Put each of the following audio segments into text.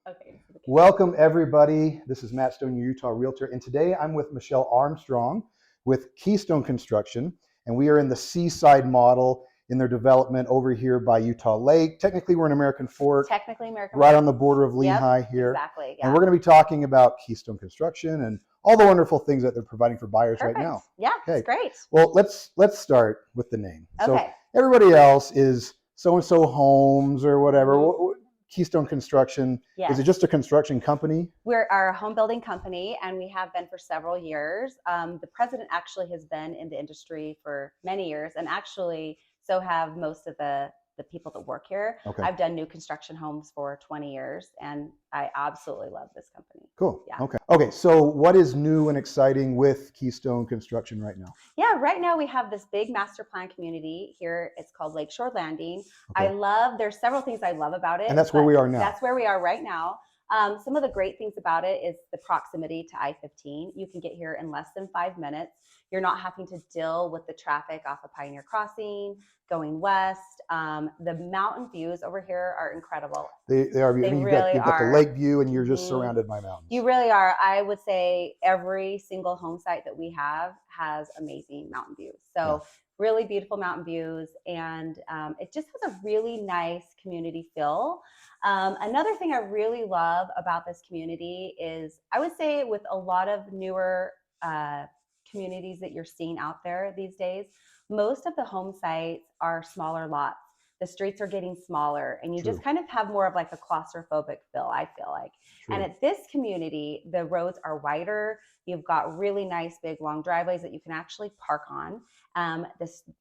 Okay. Welcome everybody. This is Matt Stone, your Utah Realtor, and today I'm with Michelle Armstrong with Keystone Construction, and we are in the Seaside model in their development over here by Utah Lake. Technically, we're in American Fork, right on the border of Lehigh here. Exactly. Yeah. And we're going to be talking about Keystone Construction and all the wonderful things that they're providing for buyers Perfect. right now. Yeah, Okay. it's great. Well, let's start with the name. Okay. So everybody else is so-and-so homes or whatever. Mm-hmm. Keystone Construction, Yes. Is it just a construction company? We're a home building company, and we have been for several years. The president actually has been in the industry for many years, and actually so have most of the people that work here. Okay. I've done new construction homes for 20 years, and I absolutely love this company. Cool. Yeah. Okay. So what is new and exciting with Keystone Construction right now? Yeah, right now we have this big master plan community here. It's called Lakeshore Landing. Okay. There's several things I love about it. And that's where we are now. That's where we are right now. Some of the great things about it is the proximity to I-15. You can get here in less than 5 minutes. You're not having to deal with the traffic off of Pioneer Crossing, going west. The mountain views over here are incredible. They are. They you've really got the lake view, and you're just surrounded by mountains. You really are. I would say every single home site that we have has amazing mountain views. So really beautiful mountain views, and it just has a really nice community feel. Another thing I really love about this community is, I would say with a lot of newer communities that you're seeing out there these days, most of the home sites are smaller lots. The streets are getting smaller, and you just kind of have more of like a claustrophobic feel, I feel like. And at this community, the roads are wider. You've got really nice, big, long driveways that you can actually park on.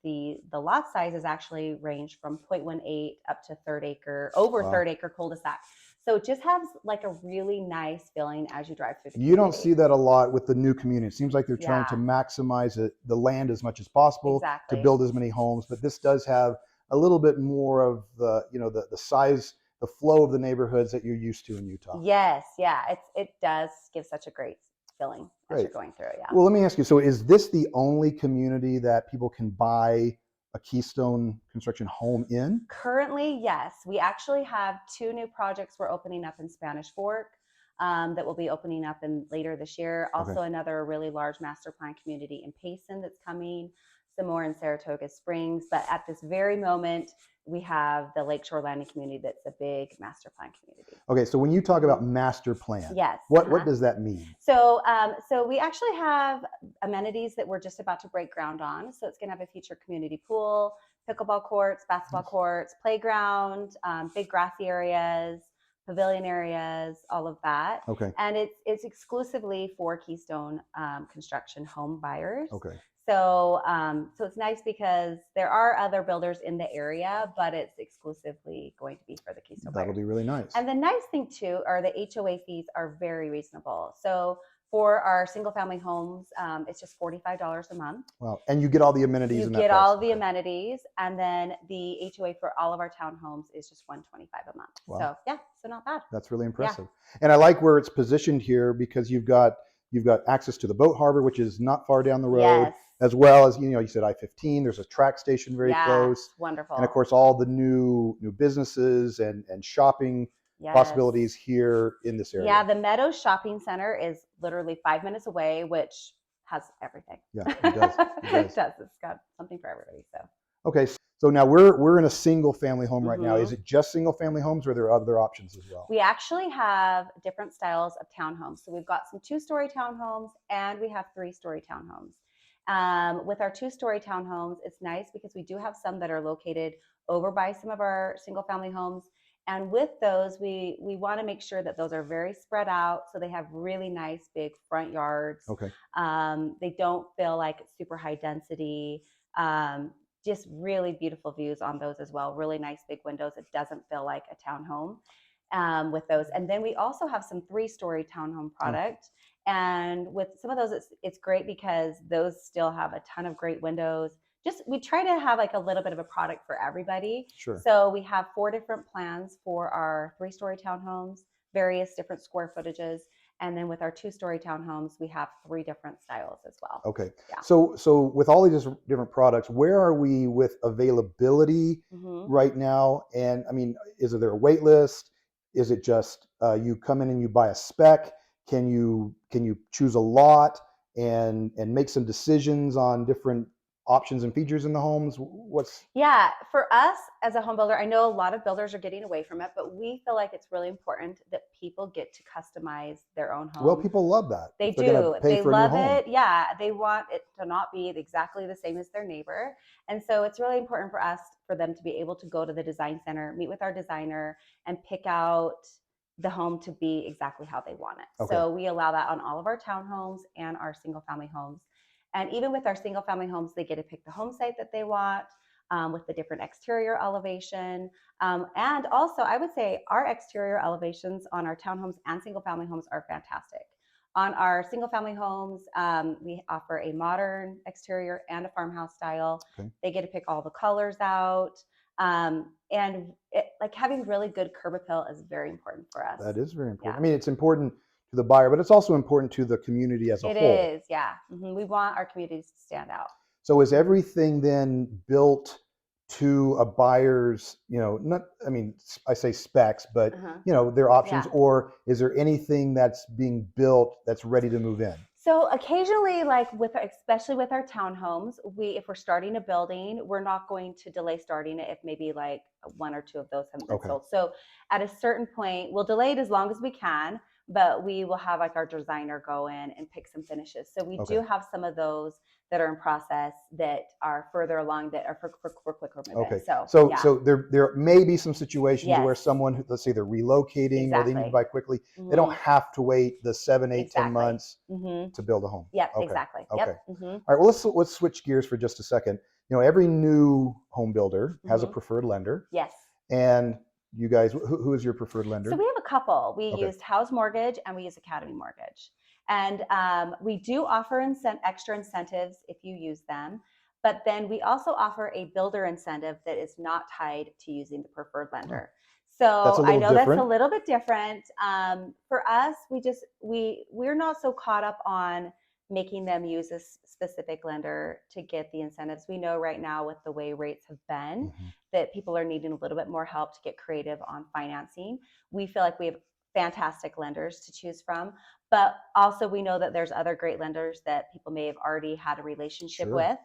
The lot sizes actually range from 0.18 up to third acre cul-de-sac. So it just has like a really nice feeling as you drive through the community. You don't see that a lot with the new community. It seems like they're trying to maximize the land as much as possible to build as many homes. But this does have a little bit more of the size, the flow of the neighborhoods that you're used to in Utah. Yes, yeah, it does give such a great feeling as you're going through it. Yeah. Well, let me ask you. So, is this the only community that people can buy a Keystone Construction home in? Currently, yes. We actually have 2 new projects we're opening up in Spanish Fork that will be opening up later this year. Also, another really large master plan community in Payson that's coming. Some more in Saratoga Springs. But at this very moment, we have the Lakeshore Landing community that's a big master plan community. Okay, so when you talk about master plan, what does that mean? So we actually have amenities that we're just about to break ground on. So it's going to have a future community pool, pickleball courts, basketball courts, playground, big grassy areas, pavilion areas, all of that. Okay. And it's exclusively for Keystone Construction home buyers. Okay. So it's nice because there are other builders in the area, but it's exclusively going to be for the Keystone buyers. That'll be really nice. And the nice thing too are the HOA fees are very reasonable. So for our single family homes, it's just $45 a month. Wow. And you get all the amenities. You get all the amenities, and then the HOA for all of our townhomes is just $125 a month. Wow. So so not bad. That's really impressive. Yeah. And I like where it's positioned here because you've got access to the boat harbor, which is not far down the road. Yes. As well as, you said I-15, there's a track station very close. Wonderful. And of course, all the new businesses and shopping possibilities here in this area. Yeah, the Meadows Shopping Center is literally 5 minutes away, which has everything. Yeah, it does. It does. It's got something for everybody. So. Okay, so now we're in a single family home right now. Is it just single family homes, or are there other options as well? We actually have different styles of townhomes. So we've got some 2-story townhomes, and we have 3-story townhomes. With our 2-story townhomes, it's nice because we do have some that are located over by some of our single family homes. And with those, we want to make sure that those are very spread out. So they have really nice big front yards. Okay. They don't feel like it's super high density. Just really beautiful views on those as well. Really nice big windows. It doesn't feel like a townhome with those. And then we also have some 3-story townhome product. And with some of those, it's great because those still have a ton of great windows. We try to have like a little bit of a product for everybody. Sure. So we have 4 different plans for our 3-story townhomes, various different square footages. And then with our 2-story townhomes, we have 3 different styles as well. Okay. Yeah. So with all these different products, where are we with availability right now? And I mean, is there a wait list? is it just you come in and you buy a spec? Can you choose a lot and make some decisions on different options and features in the homes? What's Yeah, for us as a home builder, I know a lot of builders are getting away from it, but we feel like it's really important that people get to customize their own well, home. people love that They if they're going to do. pay They for a new love home. it. Yeah, they want it to not be exactly the same as their neighbor. And so it's really important for us for them to be able to go to the design center, meet with our designer, and pick out the home to be exactly how they want it. Okay. So we allow that on all of our townhomes and our single family homes. And even with our single family homes, they get to pick the home site that they want, with the different exterior elevation. And also, I would say our exterior elevations on our townhomes and single family homes are fantastic. On our single family homes, we offer a modern exterior and a farmhouse style. Okay. They get to pick all the colors out. Like having really good curb appeal is very important for us. That is very Yeah. important. I mean, it's important to the buyer, but it's also important to the community as a It whole. is, yeah. We want our communities to stand out. So is everything then built to a buyer's, not, I mean, I say specs, but their options, Yeah. or is there anything that's being built that's ready to move in? So occasionally, like especially with our townhomes, if we're starting a building, we're not going to delay starting it if maybe like one or two of those haven't been sold. So at a certain point, we'll delay it as long as we can, but we will have like our designer go in and pick some finishes. So we do have some of those that are in process that are further along that are for quicker move-in. So there may be some situations where Yes. someone, let's say they're relocating or they need to buy quickly, they don't have to wait the 7, 8, 10 months to build a home. Yep, Okay. exactly. Okay. Yep. All right. Well, let's switch gears for just a second. Every new home builder has a preferred lender. Yes. And you guys, who is your preferred lender? So we have a couple. We used House Mortgage and we use Academy Mortgage. And we do offer extra incentives if you use them. But then we also offer a builder incentive that is not tied to using the preferred lender. So I know that's a little bit different. For us, we're not so caught up on making them use a specific lender to get the incentives. We know right now with the way rates have been that people are needing a little bit more help to get creative on financing. We feel like we have fantastic lenders to choose from, but also we know that there's other great lenders that people may have already had a relationship with.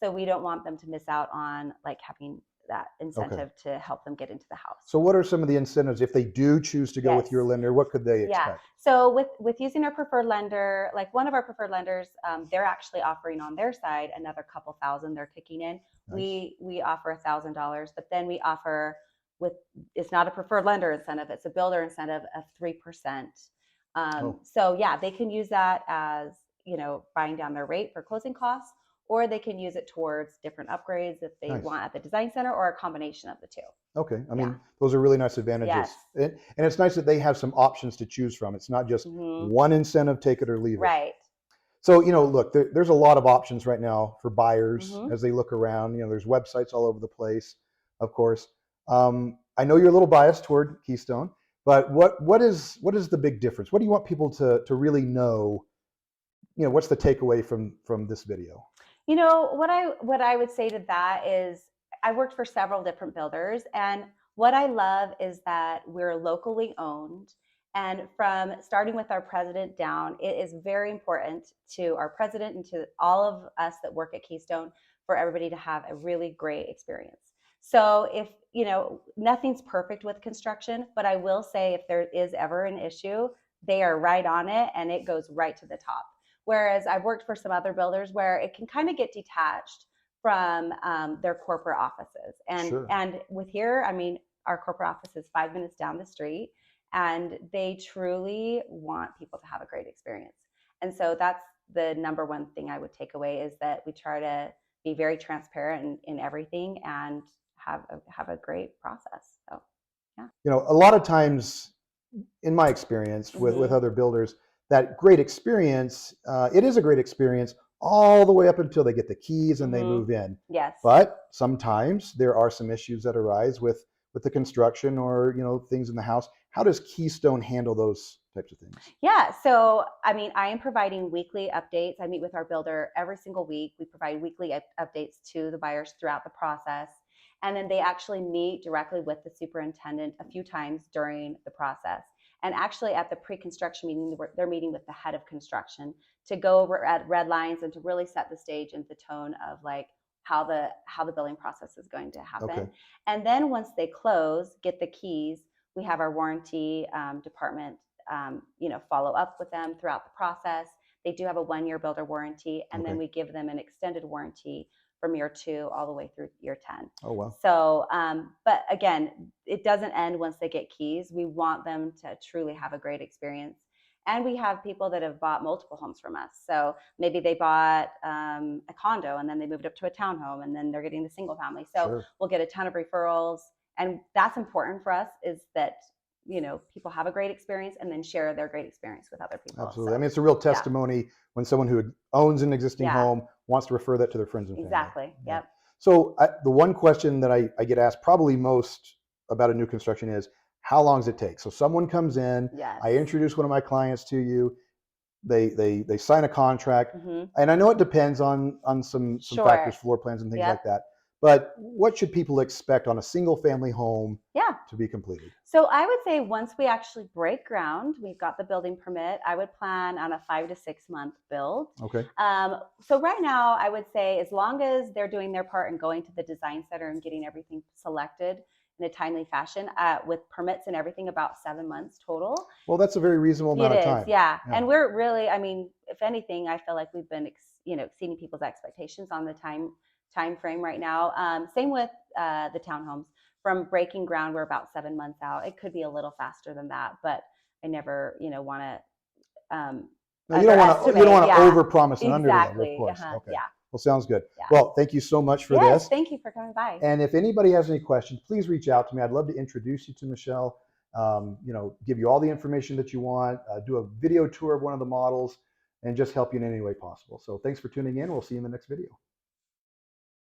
So we don't want them to miss out on like having that incentive to help them get into the house. So what are some of the incentives if they do choose to go with your lender? What could they expect? Yeah. So with using our preferred lender, like one of our preferred lenders, they're actually offering on their side another couple thousand they're kicking in. Nice. We offer $1,000, but then we offer it's not a preferred lender incentive, it's a builder incentive of 3%. So yeah, they can use that as buying down their rate for closing costs, or they can use it towards different upgrades if they want at the design center, or a combination of the two. Okay. I mean, those are really nice advantages. Yes. And it's nice that they have some options to choose from. It's not just one incentive, take it or leave it. Right. So, look, there's a lot of options right now for buyers as they look around. There's websites all over the place, of course. I know you're a little biased toward Keystone, but what is the big difference? What do you want people to really know? What's the takeaway from this video? What I would say to that is I worked for several different builders, and what I love is that we're locally owned. And from starting with our president down, it is very important to our president and to all of us that work at Keystone for everybody to have a really great experience. So if, nothing's perfect with construction, but I will say if there is ever an issue, they are right on it and it goes right to the top. Whereas I've worked for some other builders where it can kind of get detached from their corporate offices. And with here, I mean, our corporate office is 5 minutes down the street, and they truly want people to have a great experience. And so that's the number one thing I would take away, is that we try to be very transparent in everything and have a great process. So, yeah. A lot of times, in my experience with other builders, that great experience, it is a great experience all the way up until they get the keys and they move in. Yes. But sometimes there are some issues that arise with the construction or things in the house. How does Keystone handle those types of things? Yeah, so I mean, I am providing weekly updates. I meet with our builder every single week. We provide weekly updates to the buyers throughout the process. And then they actually meet directly with the superintendent a few times during the process. And actually, at the pre-construction meeting, they're meeting with the head of construction to go over at red lines and to really set the stage and the tone of like how the building process is going to happen. Okay. And then once they close, get the keys, we have our warranty department, follow up with them throughout the process. They do have a 1-year builder warranty, and then we give them an extended warranty from year 2 all the way through year 10. Oh, wow. So, but again, it doesn't end once they get keys. We want them to truly have a great experience. And we have people that have bought multiple homes from us. So maybe they bought a condo and then they moved up to a townhome and then they're getting the single family. So we'll get a ton of referrals. And that's important for us, is that people have a great experience and then share their great experience with other people. Absolutely. So, I mean, it's a real testimony when someone who owns an existing home wants to refer that to their friends and family. Exactly. Yep. So the one question that I get asked probably most about a new construction is, how long does it take? So someone comes in, I introduce one of my clients to you, they sign a contract, and I know it depends on some factors, floor plans and things like that. But what should people expect on a single family home to be completed? So I would say once we actually break ground, we've got the building permit, I would plan on a 5 to 6 month build. Okay. So right now I would say as long as they're doing their part and going to the design center and getting everything selected in a timely fashion, with permits and everything, about 7 months total. Well, that's a very reasonable amount of time. Yeah. And we're really, I mean, if anything, I feel like we've been exceeding people's expectations on the time frame right now. Same with the townhomes. From breaking ground, we're about 7 months out. It could be a little faster than that, but I never, want to. You don't want to overpromise and underdeliver, of course. Okay. Yeah. Well, sounds good. Well, thank you so much for this. Thank you for coming by. And if anybody has any questions, please reach out to me. I'd love to introduce you to Michelle. Give you all the information that you want. Do a video tour of one of the models, and just help you in any way possible. So thanks for tuning in. We'll see you in the next video.